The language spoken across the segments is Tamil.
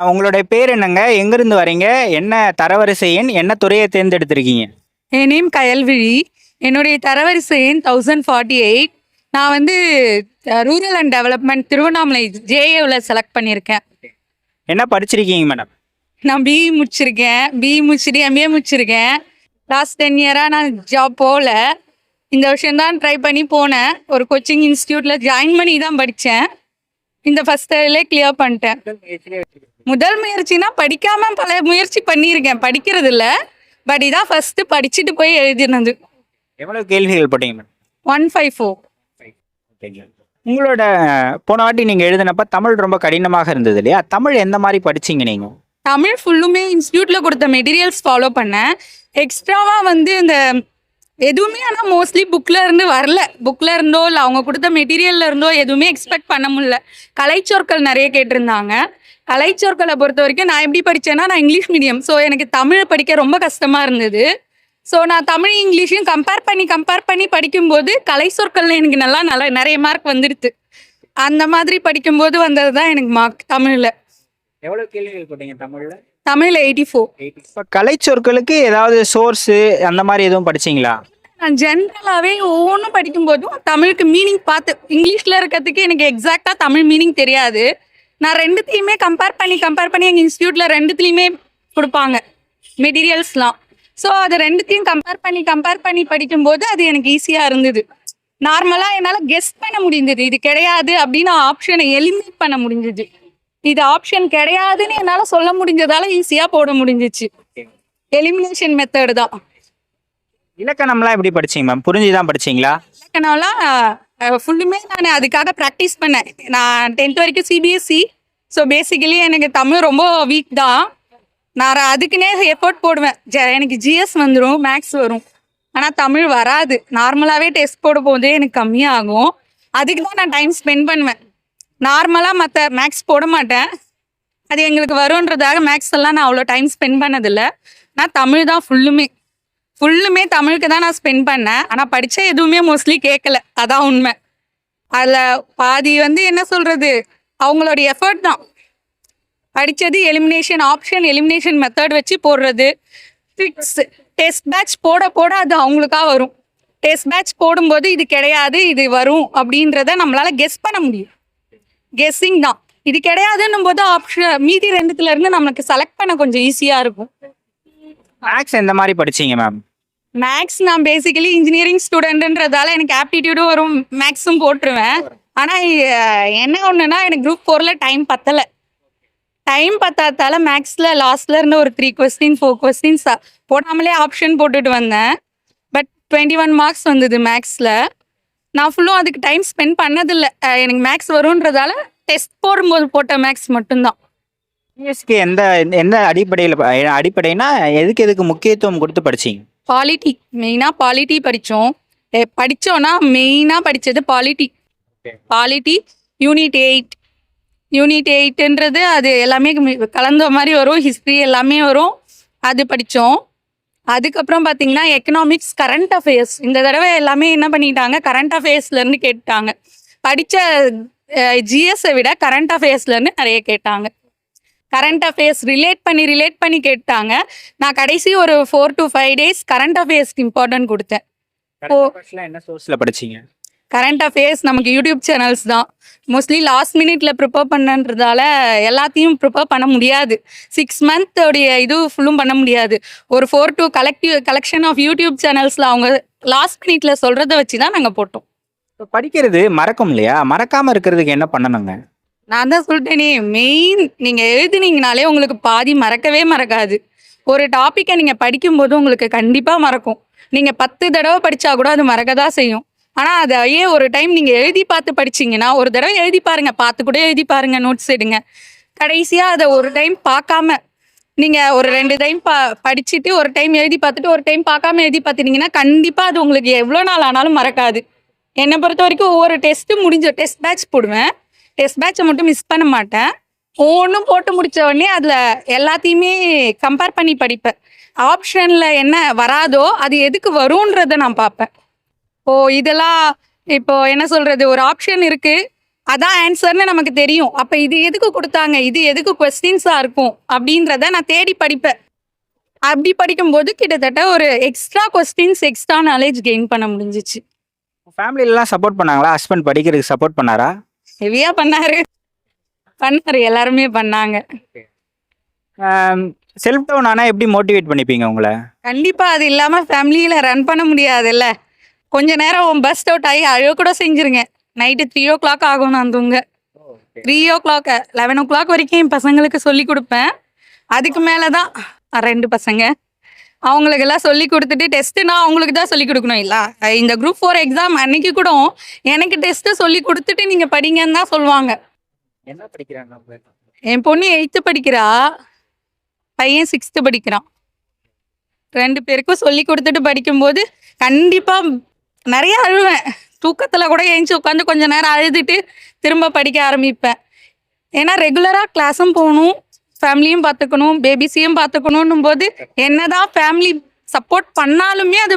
உங்களுடைய பேர் என்னங்க? எங்கிருந்து வரீங்க? என்ன தரவரிசை எண்? என்ன துறையை தேர்ந்தெடுத்திருக்கீங்க? என் நேம் கயல்விழி. என்னுடைய தரவரிசை எண் 1048. நான் வந்து ரூரல் அண்ட் டெவலப்மெண்ட் திருவண்ணாமலை ஜேஏவில் செலக்ட் பண்ணியிருக்கேன். என்ன படிச்சிருக்கீங்க மேடம்? நான் பிஇ முடிச்சிருக்கேன். பிஇ முடிச்சுட்டு எம்ஏ முடிச்சிருக்கேன். லாஸ்ட் 10 இயராக நான் ஜாப் போகல. இந்த வருஷம்தான் ட்ரை பண்ணி போனேன். ஒரு கோச்சிங் இன்ஸ்டியூட்டில் ஜாயின் பண்ணி தான் படித்தேன். இந்த ஃபஸ்ட் இயர்லே கிளியர் பண்ணிட்டேன். முதல் முயற்சினா படிக்காமல் பல முயற்சி பண்ணியிருக்கேன், படிக்கிறது இல்லை. பட் இதான் ஃபஸ்ட்டு படிச்சுட்டு போய் எழுதினது. எவ்வளவு கேள்விகள் போட்டீங்க மேடம்? 154. உங்களோட போன வாட்டி நீங்க எழுதினப்ப தமிழ் ரொம்ப கடினமாக இருந்தது இல்லையா? தமிழ் எந்த மாதிரி படிச்சீங்க நீங்க? தமிழ் ஃபுல்லுமே இன்ஸ்டியூட்டில் கொடுத்த மெட்டீரியல்ஸ் ஃபாலோ பண்ணேன். எக்ஸ்ட்ராவாக வந்து இந்த எதுவுமே ஆனால் மோஸ்ட்லி புக்கில் இருந்து வரல. புக்கில் இருந்தோ இல்லை அவங்க கொடுத்த மெட்டீரியலில் இருந்தோ எதுவுமே எக்ஸ்பெக்ட் பண்ண முடியல. கலைச்சொற்கள் நிறைய கேட்டிருந்தாங்க. கலைச்சொற்களை பொறுத்த வரைக்கும் நான் எப்படி படித்தேன்னா, நான் இங்கிலீஷ் மீடியம். ஸோ எனக்கு தமிழ் படிக்க ரொம்ப கஷ்டமாக இருந்தது. ஸோ நான் தமிழ் இங்கிலீஷையும் கம்பேர் பண்ணி படிக்கும்போது கலை சொற்கள்ல எனக்கு நல்லா நிறைய மார்க் வந்துடுது. அந்த மாதிரி படிக்கும்போது வந்தது தான் எனக்கு மார்க் தமிழில். எவ்வளவு கேள்விகள் போட்டீங்க தமிழ்ல? தமிழில் 84. இப்போ கலைச்சொற்களுக்கு ஏதாவது சோர்ஸ் அந்த மாதிரி எதுவும் படிச்சீங்களா? நான் ஜென்ரலாகவே ஒவ்வொன்றும் படிக்கும்போதும் தமிழுக்கு மீனிங் பார்த்து, இங்கிலீஷில் இருக்கிறதுக்கு எனக்கு எக்ஸாக்டாக தமிழ் மீனிங் தெரியாது. நான் ரெண்டுத்தையுமே கம்பேர் பண்ணி எங்கள் இன்ஸ்டியூட்டில் ரெண்டுத்துலேயுமே கொடுப்பாங்க மெட்டீரியல்ஸ்லாம். ஸோ அது ரெண்டுத்தையும் கம்பேர் பண்ணி படிக்கும்போது அது எனக்கு ஈஸியாக இருந்தது. நார்மலாக என்னால் கெஸ் பண்ண முடிஞ்சது, இது கிடையாது அப்படின்னு ஆப்ஷனை எலிமினேட் பண்ண முடிஞ்சது. இது ஆப்ஷன் கிடையாதுன்னு என்னால் சொல்ல முடிஞ்சதால ஈஸியாக போட முடிஞ்சிச்சு. எலிமினேஷன் மெத்தடு தான். இலக்கணம்லாம் எப்படி படிச்சீங்க மேம்? புரிஞ்சுதான் படிச்சீங்களா? இலக்கணம்லாம் ஃபுல்லுமே நான் அதுக்காக ப்ராக்டிஸ் பண்ணேன். நான் 10th வரைக்கும் சிபிஎஸ்சி. ஸோ பேசிக்கலி எனக்கு தமிழ் ரொம்ப வீக் தான். நான் அதுக்குன்னே எஃபோர்ட் போடுவேன். எனக்கு ஜிஎஸ் வந்துடும், மேக்ஸ் வரும். ஆனால் தமிழ் வராது. நார்மலாகவே டெஸ்ட் போட போதே எனக்கு கம்மியாகும். அதுக்கு தான் நான் டைம் ஸ்பெண்ட் பண்ணுவேன். நார்மலாக மற்ற மேக்ஸ் போட மாட்டேன். அது எங்களுக்கு வரும்ன்றதாக மேக்ஸ் எல்லாம் நான் அவ்வளோ டைம் ஸ்பெண்ட் பண்ணதில்லை. நான் தமிழ் தான் ஃபுல்லுமே தமிழுக்கு தான் நான் ஸ்பெண்ட் பண்ணேன். ஆனால் படித்த எதுவுமே மோஸ்ட்லி கேட்கல, அதான் உண்மை. அதில் பாதி வந்து என்ன சொல்கிறது, அவங்களோட எஃபர்ட் தான். படித்தது எலிமினேஷன் மெத்தட் வச்சு போடுறது. ஃபிக்ஸ் டெஸ்ட் பேட்ச் போட அது அவங்களுக்காக வரும். டெஸ்ட் பேட்ச் போடும்போது இது கிடையாது, இது வரும் அப்படின்றத நம்மளால் கெஸ் பண்ண முடியும். கெஸ்ஸிங் தான். இது கிடையாதுன்னும் போது ஆப்ஷன் மீதி ரெண்டுத்துலேருந்து நம்மளுக்கு செலக்ட் பண்ண கொஞ்சம் ஈஸியாக இருக்கும். மேக்ஸ் எந்த மாதிரி படிச்சீங்க மேம்? மேக்ஸ் நான் பேசிக்கலி இன்ஜினியரிங் ஸ்டூடெண்ட்ன்றதால எனக்கு ஆப்டிடியூடும் வரும், மேக்ஸும் போட்டுருவேன். ஆனால் என்ன ஒன்றுனா, எனக்கு குரூப் 4ல் டைம் பத்தாதால மேக்ஸில் லாஸ்ட்ல இருந்து ஒரு 3 கொஸ்டின் 4 கொஸ்டின்ஸ் போடாமலே ஆப்ஷன் போட்டுட்டு வந்தேன். பட் 21 மார்க்ஸ் வந்தது மேக்ஸில். நான் ஃபுல்லும் அதுக்கு டைம் ஸ்பெண்ட் பண்ணதில்லை. எனக்கு மேக்ஸ் வரும்ன்றதால டெஸ்ட் போடும்போது போட்ட மேக்ஸ் மட்டும்தான். சிஎஸ்க்கு எந்த அடிப்படைனா எதுக்கு முக்கியத்துவம் கொடுத்து படிச்சீங்க? பாலிட்டி, மெயினாக பாலிட்டி படித்தோம். படித்தோன்னா மெயினாக படித்தது பாலிட்டி யூனிட் 8ன்றது அது எல்லாமே கலந்த மாதிரி வரும். ஹிஸ்ட்ரி எல்லாமே வரும், அது படித்தோம். அதுக்கப்புறம் பார்த்தீங்கன்னா எக்கனாமிக்ஸ், கரண்ட் அஃபேர்ஸ். இந்த தடவை எல்லாமே என்ன பண்ணிட்டாங்க, கரண்ட் அஃபேர்ஸ்லேருந்து கேட்டாங்க. படித்த ஜிஎஸ்ஸை விட கரண்ட் அஃபேர்ஸ்லேருந்து நிறைய கேட்டாங்க. கரண்ட் அஃபேர்ஸ் ரிலேட் பண்ணி கேட்டாங்க. நான் கடைசி ஒரு 4 to 5 days கரண்ட் அஃபேர்ஸ்க்கு இம்பார்ட்டன்ட் கொடுத்தேன். என்ன சோர்ஸ்ல படிச்சீங்க? கரண்ட் அஃபேர்ஸ் நமக்கு யூடியூப் சேனல்ஸ் தான். மோஸ்ட்லி லாஸ்ட் மினிட்ல ப்ரிப்பேர் பண்ணன்றதால எல்லாத்தையும் ப்ரிப்பேர் பண்ண முடியாது. 6 month இது ஃபுல்லும் பண்ண முடியாது. ஒரு 4 to கலெக்ஷன் ஆஃப் யூடியூப் சேனல்ஸில் அவங்க லாஸ்ட் மினிட்ல சொல்கிறத வச்சு தான் நாங்கள் போட்டோம். இப்போ படிக்கிறது மறக்கும் இல்லையா? மறக்காமல் இருக்கிறதுக்கு என்ன பண்ணணுங்க? நான் தான் சொல்லிட்டேனே, மெயின் நீங்கள் எழுதுனீங்கனாலே உங்களுக்கு பாதி மறக்கவே மறக்காது. ஒரு டாப்பிக்கை நீங்கள் படிக்கும்போது உங்களுக்கு கண்டிப்பாக மறக்கும். நீங்கள் 10 தடவை படித்தா கூட அது மறக்க தான் செய்யும். ஆனால் அதையே ஒரு டைம் நீங்கள் எழுதி பார்த்து படிச்சிங்கன்னா, ஒரு தடவை எழுதி பாருங்கள், பார்த்து கூட எழுதி பாருங்கள், நோட்ஸ் எடுங்க. கடைசியாக அதை ஒரு டைம் பார்க்காம நீங்கள் ஒரு 2 டைம் படிச்சுட்டு ஒரு டைம் எழுதி பார்த்துட்டு ஒரு டைம் பார்க்காம எழுதி பார்த்துட்டிங்கன்னா கண்டிப்பாக அது உங்களுக்கு எவ்வளோ நாள் ஆனாலும் மறக்காது. என்னை பொறுத்த வரைக்கும் ஒவ்வொரு டெஸ்ட் பேட்ச் போடுவேன். டெஸ்ட் பேட்சை மட்டும் மிஸ் பண்ண மாட்டேன். ஒவ்வொன்றும் போட்டு முடித்த உடனே அதில் எல்லாத்தையுமே கம்பேர் பண்ணி படிப்பேன். ஆப்ஷனில் என்ன வராதோ அது எதுக்கு வரும்ன்றதை நான் பார்ப்பேன். இதெல்லாம் இப்போ என்ன சொல்கிறது, ஒரு ஆப்ஷன் இருக்குது, அதான் ஆன்சர்னு நமக்கு தெரியும். அப்ப இது எதுக்கு குடுத்தாங்க? இது எதுக்கு கொஸ்டின்ஸா இருக்கும்? அப்படின்றத நான் தேடி படிப்பேன். அப்படி படிக்கும்போது கிட்டத்தட்ட ஒரு extra questions, extra knowledge gain பண்ண முடிஞ்சுச்சு. ஃபேமிலிலலாம் சப்போர்ட் பண்ணாங்களா? ஹஸ்பண்ட் படிக்கிறதுக்கு சப்போர்ட் பண்ணாரா? ஹெவியா பண்ணாரு. எல்லாருமே பண்ணாங்க. செல்ஃப் டவுன் ஆனா எப்படி மோட்டிவேட் பண்ணிப்பீங்க உங்கள? கண்டிப்பா அது இல்லாம ஃபேமிலியில ரன் பண்ண முடியாதுல்ல. கொஞ்ச நேரம் பஸ்ட் அவுட் ஆகி அழுவ கூட செஞ்சிருங்க. நைட்டு 3:00 ஆகும் நான் தூங்க. 3:00 11:00 வரைக்கும் என் பசங்களுக்கு சொல்லி கொடுப்பேன். அதுக்கு மேல தான் 2 பசங்க. அவங்களுக்கெல்லாம் சொல்லி கொடுத்துட்டு டெஸ்ட்டுனா அவங்களுக்கு தான் சொல்லி கொடுக்கணும் இல்ல. இந்த குரூப் 4 எக்ஸாம் அன்னைக்கு கூட எனக்கு டெஸ்ட்டு சொல்லி கொடுத்துட்டு நீங்க படிங்கன்னு தான் சொல்லுவாங்க. என்ன படிக்கிறாங்க அவங்க? என் பொண்ணு 8th படிக்கிறா, பையன் 6th படிக்கிறான். 2 பேருக்கும் சொல்லி கொடுத்துட்டு படிக்கும்போது கண்டிப்பா நிறைய அழுவேன். தூக்கத்துல கூட எழுந்துச்சு உட்காந்து கொஞ்ச நேரம் அழுதுட்டு திரும்ப படிக்க ஆரம்பிப்பேன். ஏன்னா ரெகுலரா கிளாஸும் போகணும், ஃபேமிலியும் பார்த்துக்கணும், பேபிஸையும் பார்த்துக்கணும் போது என்னதான் ஃபேமிலி சப்போர்ட் பண்ணாலுமே அது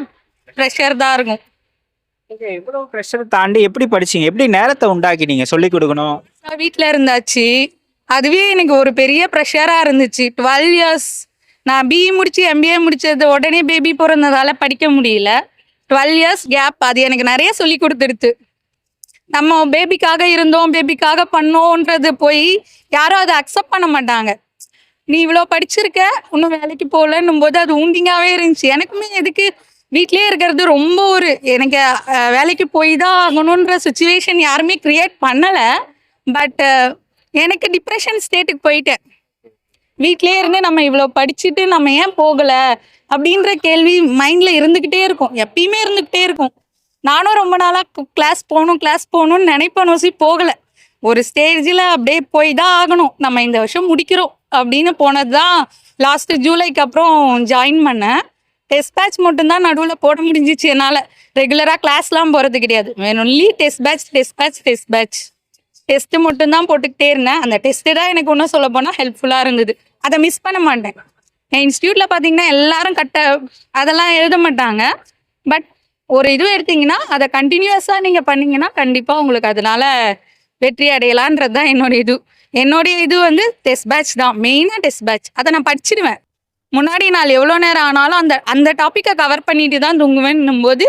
ப்ரெஷர் தான் இருக்கும். இவ்வளவு ப்ரெஷர் தாண்டி எப்படி படிச்சீங்க? எப்படி நேரத்தை உண்டாக்கினீங்க சொல்லி கொடுக்கணும்? வீட்டில் இருந்தாச்சு, அதுவே எனக்கு ஒரு பெரிய ப்ரெஷராக இருந்துச்சு. 12 இயர்ஸ் நான் பிஇ முடிச்சு எம்பிஏ முடிச்சது உடனே பேபி பிறந்ததால படிக்க முடியல. 12 இயர்ஸ் கேப் அது எனக்கு நிறைய சொல்லி கொடுத்துடுது. நம்ம பேபிக்காக இருந்தோம், பேபிக்காக பண்ணோன்றது போய் யாரும் அதை அக்செப்ட் பண்ண மாட்டாங்க. நீ இவ்வளோ படிச்சிருக்க இன்னும் வேலைக்கு போகலன்னும் போது அது ஊண்டிங்காகவே இருந்துச்சு. எனக்குமே எதுக்கு வீட்லேயே இருக்கிறது ரொம்ப ஒரு எனக்கு வேலைக்கு போய் தான் ஆகணுன்ற சுச்சுவேஷன் யாருமே க்ரியேட் பண்ணலை. பட் எனக்கு டிப்ரெஷன் ஸ்டேட்டுக்கு போயிட்டேன். வீட்லேயே இருந்து நம்ம இவ்வளோ படிச்சுட்டு நம்ம ஏன் போகலை அப்படின்ற கேள்வி மைண்டில் இருந்துக்கிட்டே இருக்கும், எப்பயுமே இருந்துக்கிட்டே இருக்கும். நானும் ரொம்ப நாளாக கிளாஸ் போகணும்னு நினைப்பேன், போகலை. ஒரு ஸ்டேஜில் அப்படியே போய் தான் ஆகணும், நம்ம இந்த வருஷம் முடிக்கிறோம் அப்படின்னு போனது தான். லாஸ்ட்டு ஜூலைக்கு அப்புறம் ஜாயின் பண்ணேன். டெஸ்ட் பேட்ச் மட்டும்தான் நடுவில் போட முடிஞ்சிச்சு என்னால். ரெகுலராக கிளாஸ்லாம் போகிறது கிடையாது, ஒன்லி டெஸ்ட் பேட்ச் டெஸ்ட்டு மட்டும்தான் போட்டுக்கிட்டே இருந்தேன். அந்த டெஸ்ட்டு தான் எனக்கு ஒன்றும் சொல்ல போனால் ஹெல்ப்ஃபுல்லாக இருந்தது. அதை மிஸ் பண்ண மாட்டேன். என் இன்ஸ்டியூட்டில் பார்த்தீங்கன்னா எல்லாரும் அதெல்லாம் எழுத மாட்டாங்க. பட் ஒரு இது எடுத்தீங்கன்னா அதை கண்டினியூஸாக நீங்கள் பண்ணீங்கன்னா கண்டிப்பாக உங்களுக்கு அதனால வெற்றி அடையலான்றது தான் என்னுடைய இது வந்து டெஸ்ட் பேட்ச் தான், மெயினாக டெஸ்ட் பேட்ச். அதை நான் படிச்சிடுவேன். முன்னாடி நாள் எவ்வளோ நேரம் ஆனாலும் அந்த டாப்பிக்கை கவர் பண்ணிட்டு தான் தூங்குவேன்னும் போது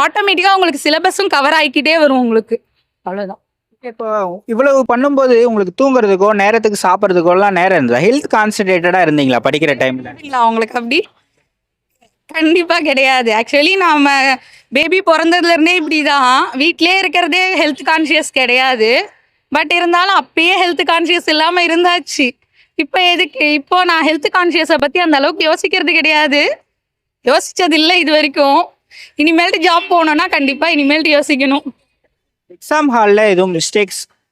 ஆட்டோமேட்டிக்காக உங்களுக்கு சிலபஸும் கவர் ஆகிக்கிட்டே வரும் உங்களுக்கு. அவ்வளோதான். இப்போ இவ்வளவு பண்ணும்போது உங்களுக்கு தூங்குறதுக்கோ நேரத்துக்கு சாப்பிட்றதுக்கோலாம் நேரம் இருந்ததா? ஹெல்த் கான்சன்ட்ரேட்டடாக இருந்தீங்களா படிக்கிற டைமில்? இல்லை அவங்களுக்கு அப்படி கண்டிப்பாக கிடையாது. ஆக்சுவலி நாம் பேபி பிறந்ததுலேருந்தே இப்படி தான், வீட்டிலே இருக்கிறதே ஹெல்த் கான்ஷியஸ் கிடையாது. பட் இருந்தாலும் அப்பயே ஹெல்த் கான்ஷியஸ் இல்லாமல் இருந்தாச்சு. இப்போ நான் ஹெல்த் கான்ஷியஸை பற்றி அந்த அளவுக்கு யோசிக்கிறது கிடையாது, யோசிச்சது இல்லை இது வரைக்கும். இனிமேல்ட்டு ஜாப் போகணுன்னா கண்டிப்பாக இனிமேல்ட்டு யோசிக்கணும். எக்ஸாம் ஹாலில் எதுவும்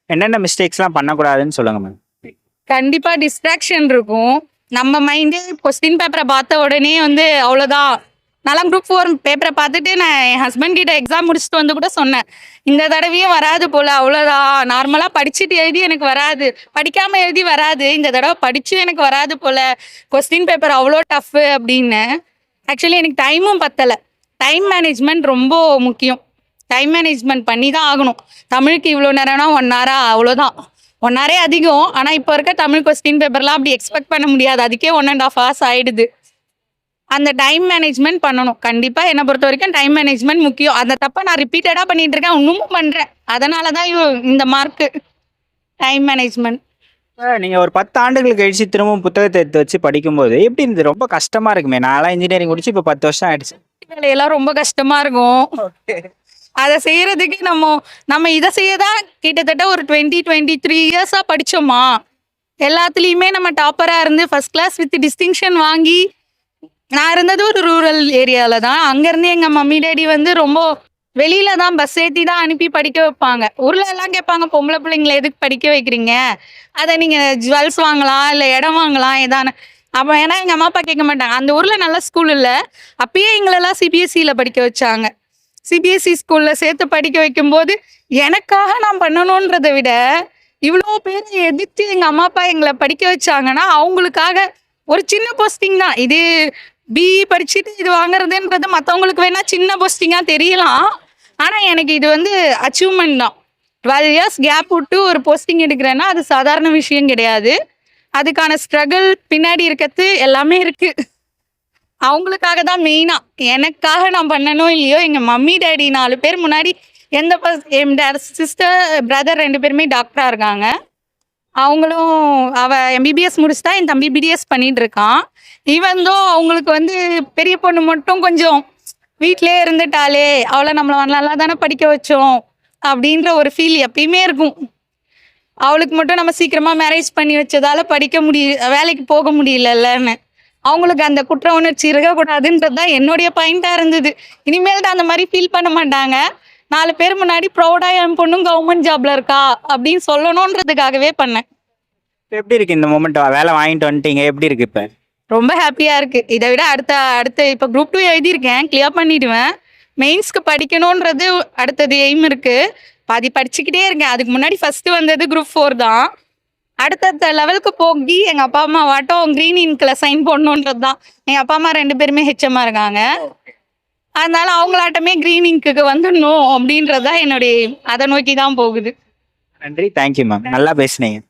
என்னென்ன மிஸ்டேக்ஸ்லாம் பண்ணக்கூடாதுன்னு சொல்லுங்க மேம். கண்டிப்பாக டிஸ்ட்ராக்ஷன் இருக்கும். நம்ம மைண்டே கொஸ்டின் பேப்பரை பார்த்த உடனே அவ்வளோதான். நான்லாம் குரூப் 4 பேப்பரை பார்த்துட்டு நான் என் ஹஸ்பண்ட் கிட்ட எக்ஸாம் முடிச்சுட்டு வந்து கூட சொன்னேன், இந்த தடவையும் வராது போல், அவ்வளோதான். நார்மலாக படிச்சுட்டு எழுதி எனக்கு வராது, படிக்காமல் எழுதி வராது, இந்த தடவை படிச்சும் எனக்கு வராது போல், கொஸ்டின் பேப்பர் அவ்வளோ டஃப்பு அப்படின்னு. ஆக்சுவலி எனக்கு டைமும் பத்தலை. டைம் மேனேஜ்மெண்ட் ரொம்ப முக்கியம். டைம் மேனேஜ்மெண்ட் பண்ணி தான் ஆகணும். தமிழுக்கு இவ்வளோ நேரம்னா 1 hour அவ்வளோதான். 1 hour அதிகம். ஆனால் இப்போ இருக்க தமிழ் கொஸ்டின் பேப்பர்லாம் அப்படி எக்ஸ்பெக்ட் பண்ண முடியாது, அதுக்கே 1.5 hours ஆகிடுது. அந்த டைம் மேனேஜ்மெண்ட் பண்ணணும். கண்டிப்பாக என்னை பொறுத்த வரைக்கும் டைம் மேனேஜ்மெண்ட் முக்கியம். அந்த தப்பை நான் ரிப்பீட்டடாக பண்ணிட்டு இருக்கேன், இன்னமும் பண்ணுறேன். அதனால தான் இந்த மார்க்கு. Time management. நீங்கள் ஒரு 10 ஆண்டுகள் கழிச்சு திரும்பவும் புத்தகத்தை எடுத்து வச்சு படிக்கும்போது எப்படி இருந்தது? ரொம்ப கஷ்டமாக இருக்குமே. நான்லாம் இன்ஜினியரிங் முடிச்சு இப்போ 10 வருஷம் ஆயிடுச்சு. வேலையெல்லாம் ரொம்ப கஷ்டமாக இருக்கும். அதை செய்யறதுக்கு நம்ம இதை செய்யதான் கிட்டத்தட்ட ஒரு 23 இயர்ஸாக படித்தோமா. எல்லாத்துலேயுமே நம்ம டாப்பராக இருந்து ஃபர்ஸ்ட் கிளாஸ் வித் டிஸ்டிங்ஷன் வாங்கி, நான் இருந்தது ஒரு ரூரல் ஏரியாவில் தான். அங்கேருந்து எங்கள் மம்மி டேடி ரொம்ப வெளியில தான் பஸ் ஏற்றி தான் அனுப்பி படிக்க வைப்பாங்க. ஊரில் எல்லாம் கேட்பாங்க, பொம்பளை பிள்ளைங்களை எதுக்கு படிக்க வைக்கிறீங்க, அதை நீங்கள் ஜுவல்ஸ் வாங்கலாம் இல்லை இடம் வாங்கலாம் ஏதான. அப்போ ஏன்னா எங்கள் அம்மா அப்பா கேட்க மாட்டாங்க. அந்த ஊரில் நல்ல ஸ்கூல் இல்லை, அப்பயே எங்களெல்லாம் சிபிஎஸ்சியில் படிக்க வச்சாங்க. சிபிஎஸ்சி ஸ்கூலில் சேர்த்து படிக்க வைக்கும்போது எனக்காக நான் பண்ணணுன்றதை விட இவ்வளோ பேர் எதிர்த்து எங்கள் அம்மா அப்பா எங்களை படிக்க வச்சாங்கன்னா அவங்களுக்காக ஒரு சின்ன போஸ்டிங் தான் இது. பிஇ படிச்சுட்டு இது வாங்குறதுன்றது மற்றவங்களுக்கு வேணால் சின்ன போஸ்டிங்காக தெரியலாம், ஆனால் எனக்கு இது அச்சீவ்மெண்ட் தான். 12 இயர்ஸ் கேப் விட்டு ஒரு போஸ்டிங் எடுக்கிறேன்னா அது சாதாரண விஷயம் கிடையாது. அதுக்கான ஸ்ட்ரகிள் பின்னாடி இருக்கிறது எல்லாமே இருக்கு. அவங்களுக்காக தான் மெயினா. எனக்காக நான் பண்ணனோ இல்லையோ, எங்க மம்மி டாடி 4 பேர் முன்னாடி எந்த என் சிஸ்டர் பிரதர் 2 பேருமே டாக்டரா இருக்காங்க. அவங்களும் அவ எம்பிபிஎஸ் முடிச்சுட்டா, என் தம்பி பிடிஎஸ் பண்ணிட்டு இருக்கான். ஈவன் தோ அவங்களுக்கு வந்து பெரிய பொண்ணு மட்டும் கொஞ்சம் வீட்டிலே இருந்துட்டாலே, அவளை நம்மள நல்லா தானே படிக்க வச்சோம் அப்படின்ற ஒரு ஃபீல் எப்பயுமே இருக்கும். அவளுக்கு மட்டும் நம்ம சீக்கிரமா மேரேஜ் பண்ணி வச்சதால படிக்க வேலைக்கு போக முடியலன்னு அவங்களுக்கு அந்த குற்ற உணர்ச்சி இருக்கக்கூடாதுன்றது தான் என்னுடைய பாயிண்டா இருந்தது. இனிமேல் தான் அந்த மாதிரி ஃபீல் பண்ண மாட்டாங்க. 4 பேர் முன்னாடி ப்ரௌடா என் பொண்ணும் கவர்மெண்ட் ஜாப்ல இருக்கா அப்படின்னு சொல்லணுன்றதுக்காகவே பண்ணேன். எப்படி இருக்கு இந்த மொமெண்ட்? வேலை வாங்கிட்டு வந்துட்டீங்க, எப்படி இருக்கு இப்ப? ரொம்ப ஹாப்பியா இருக்கு. இதை விட அடுத்த இப்போ குரூப் 2 எழுதியிருக்கேன், கிளியர் பண்ணிடுவேன். மெயின்ஸ்க்கு படிக்கணுன்றது அடுத்தது எய்ம் இருக்கு. பாதி படிச்சுக்கிட்டே இருக்கேன். அதுக்கு முன்னாடி ஃபர்ஸ்ட் வந்தது குரூப் 4 தான். அடுத்த லெவலுக்கு போகி எங்க அப்பா அம்மா வாட்டும் கிரீன் இன்க்ல சைன் போடணுன்றது தான். எங்க அப்பா அம்மா 2 பேருமே ஹெச்எம்மா இருக்காங்க. அதனால அவங்களாட்டமே கிரீன் இங்க்கு வந்துடணும் அப்படின்றது தான் என்னுடைய அதை நோக்கி தான் போகுது. நன்றி, தேங்க்யூ மேம், நல்லா பேசுனீங்க.